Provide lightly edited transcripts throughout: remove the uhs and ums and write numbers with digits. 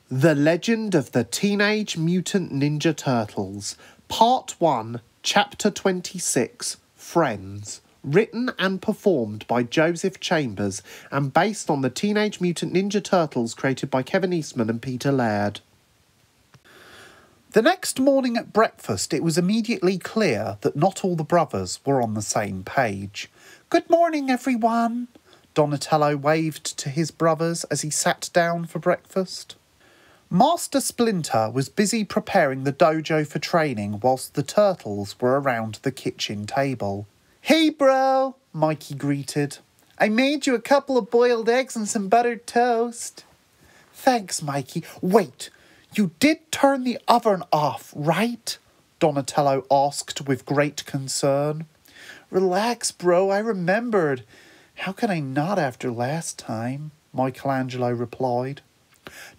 The Legend of the Teenage Mutant Ninja Turtles, Part 1, Chapter 26, Friends. Written and performed by Joseph Chambers and based on the Teenage Mutant Ninja Turtles created by Kevin Eastman and Peter Laird. The next morning at breakfast, it was immediately clear that not all the brothers were on the same page. "Good morning, everyone," Donatello waved to his brothers as he sat down for breakfast. Master Splinter was busy preparing the dojo for training whilst the turtles were around the kitchen table. "Hey, bro," Mikey greeted. "I made you a couple of boiled eggs and some buttered toast." "Thanks, Mikey. Wait, you did turn the oven off, right?" Donatello asked with great concern. "Relax, bro, I remembered. How can I not after last time?" Michelangelo replied.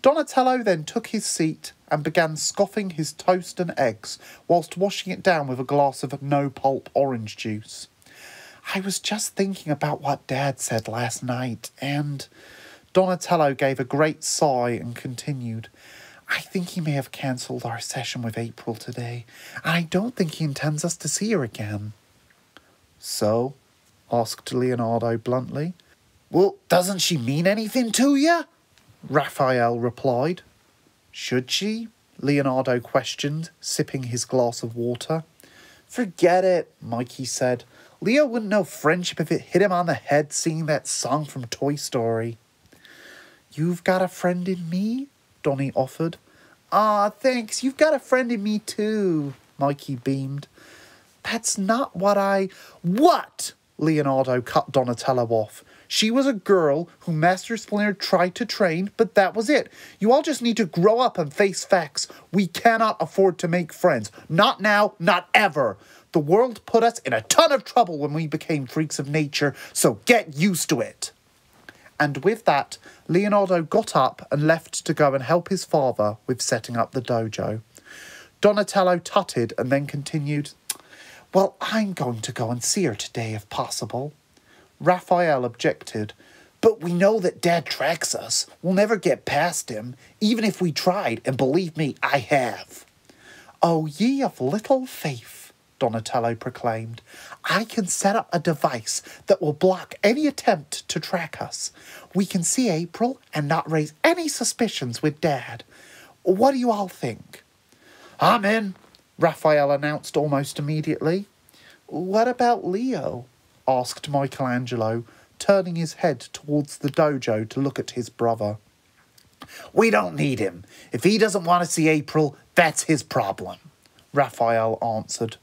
Donatello then took his seat and began scoffing his toast and eggs whilst washing it down with a glass of no-pulp orange juice. "I was just thinking about what Dad said last night, and..." Donatello gave a great sigh and continued, "I think he may have cancelled our session with April today, and I don't think he intends us to see her again." "So?" asked Leonardo bluntly. "Well, doesn't she mean anything to you?" Raphael replied. "Should she?" Leonardo questioned, sipping his glass of water. "Forget it," Mikey said. "Leo wouldn't know friendship if it hit him on the head singing that song from Toy Story." "You've got a friend in me?" Donnie offered. "Aw, thanks, you've got a friend in me too," Mikey beamed. "That's not what I..." "What?" Leonardo cut Donatello off. "She was a girl who Master Splinter tried to train, but that was it. You all just need to grow up and face facts. We cannot afford to make friends. Not now, not ever. The world put us in a ton of trouble when we became freaks of nature, so get used to it." And with that, Leonardo got up and left to go and help his father with setting up the dojo. Donatello tutted and then continued, "Well, I'm going to go and see her today if possible." Raphael objected. "But we know that Dad tracks us. We'll never get past him, even if we tried, and believe me, I have." "Oh, ye of little faith," Donatello proclaimed. "I can set up a device that will block any attempt to track us. We can see April and not raise any suspicions with Dad. What do you all think?" "I'm in," Raphael announced almost immediately. "What about Leo?" asked Michelangelo, turning his head towards the dojo to look at his brother. "We don't need him. If he doesn't want to see April, that's his problem," Raphael answered.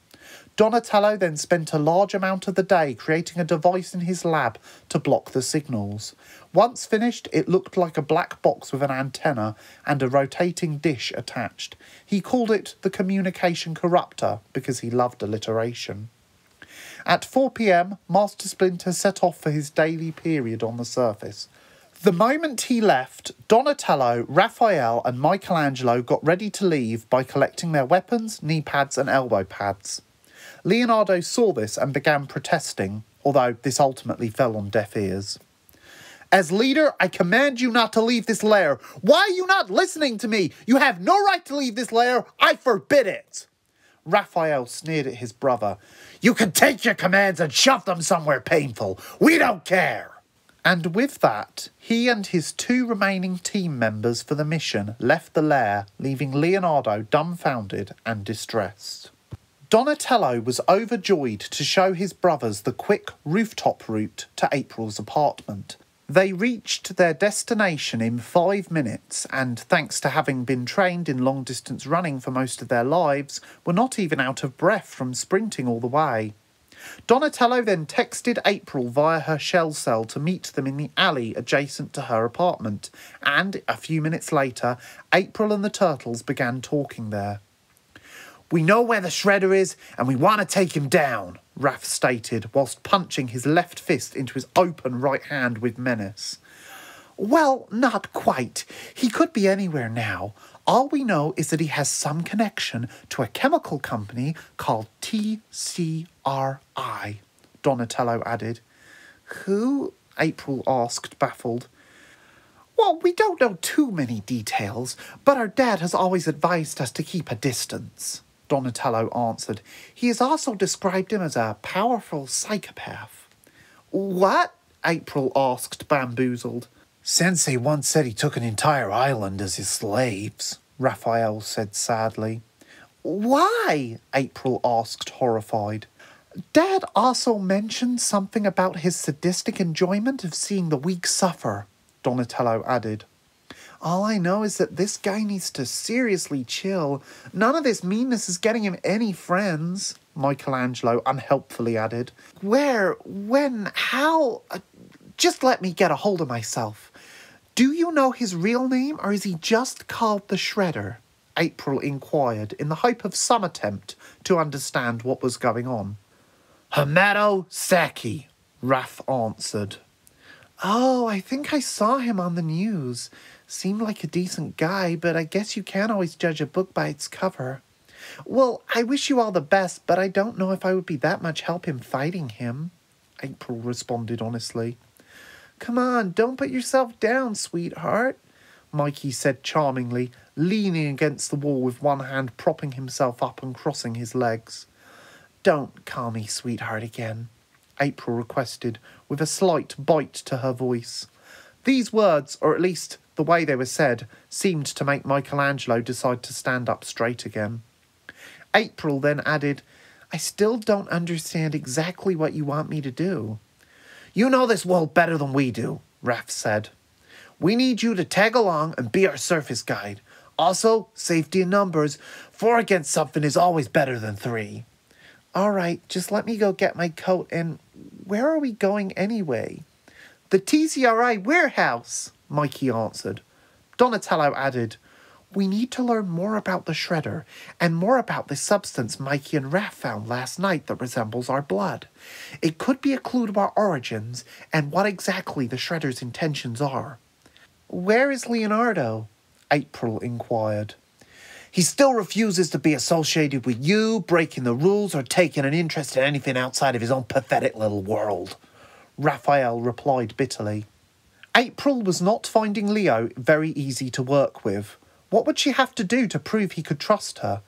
Donatello then spent a large amount of the day creating a device in his lab to block the signals. Once finished, it looked like a black box with an antenna and a rotating dish attached. He called it the communication corruptor because he loved alliteration. At 4 p.m, Master Splinter set off for his daily period on the surface. The moment he left, Donatello, Raphael and Michelangelo got ready to leave by collecting their weapons, knee pads and elbow pads. Leonardo saw this and began protesting, although this ultimately fell on deaf ears. "As leader, I command you not to leave this lair. Why are you not listening to me? You have no right to leave this lair. I forbid it." Raphael sneered at his brother. "You can take your commands and shove them somewhere painful. We don't care." And with that, he and his 2 remaining team members for the mission left the lair, leaving Leonardo dumbfounded and distressed. Donatello was overjoyed to show his brothers the quick rooftop route to April's apartment. They reached their destination in 5 minutes and, thanks to having been trained in long-distance running for most of their lives, were not even out of breath from sprinting all the way. Donatello then texted April via her shell cell to meet them in the alley adjacent to her apartment, and, a few minutes later, April and the turtles began talking there. "We know where the Shredder is, and we want to take him down," Raph stated, whilst punching his left fist into his open right hand with menace. "Well, not quite. He could be anywhere now. All we know is that he has some connection to a chemical company called TCRI, Donatello added. "Who?" April asked, baffled. Well, we don't know too many details, but our dad has always advised us to keep a distance, Donatello answered. He has also described him as a powerful psychopath. What? April asked, bamboozled. Sensei once said he took an entire island as his slaves, Raphael said sadly. Why? April asked, horrified. Dad also mentioned something about his sadistic enjoyment of seeing the weak suffer, Donatello added. All I know is that this guy needs to seriously chill. None of this meanness is getting him any friends, Michelangelo unhelpfully added. Where? When? How? Just let me get a hold of myself. Do you know his real name, or is he just called the Shredder? April inquired, in the hope of some attempt to understand what was going on. Hamato Saki, Raph answered. Oh, I think I saw him on the news. Seemed like a decent guy, but I guess you can't always judge a book by its cover. Well, I wish you all the best, but I don't know if I would be that much help in fighting him, April responded honestly. Come on, don't put yourself down, sweetheart, Mikey said charmingly, leaning against the wall with one hand propping himself up and crossing his legs. Don't call me sweetheart again, April requested, with a slight bite to her voice. These words, or at least the way they were said, seemed to make Michelangelo decide to stand up straight again. April then added, I still don't understand exactly what you want me to do. You know this world better than we do, Raph said. We need you to tag along and be our surface guide. Also, safety in numbers. 4 against something is always better than 3. All right, just let me go get my coat and... Where are we going anyway? The TCRI warehouse, Mikey answered. Donatello added, We need to learn more about the Shredder and more about the substance Mikey and Raph found last night that resembles our blood. It could be a clue to our origins and what exactly the Shredder's intentions are. Where is Leonardo? April inquired. He still refuses to be associated with you, breaking the rules, or taking an interest in anything outside of his own pathetic little world, Raphael replied bitterly. April was not finding Leo very easy to work with. What would she have to do to prove he could trust her?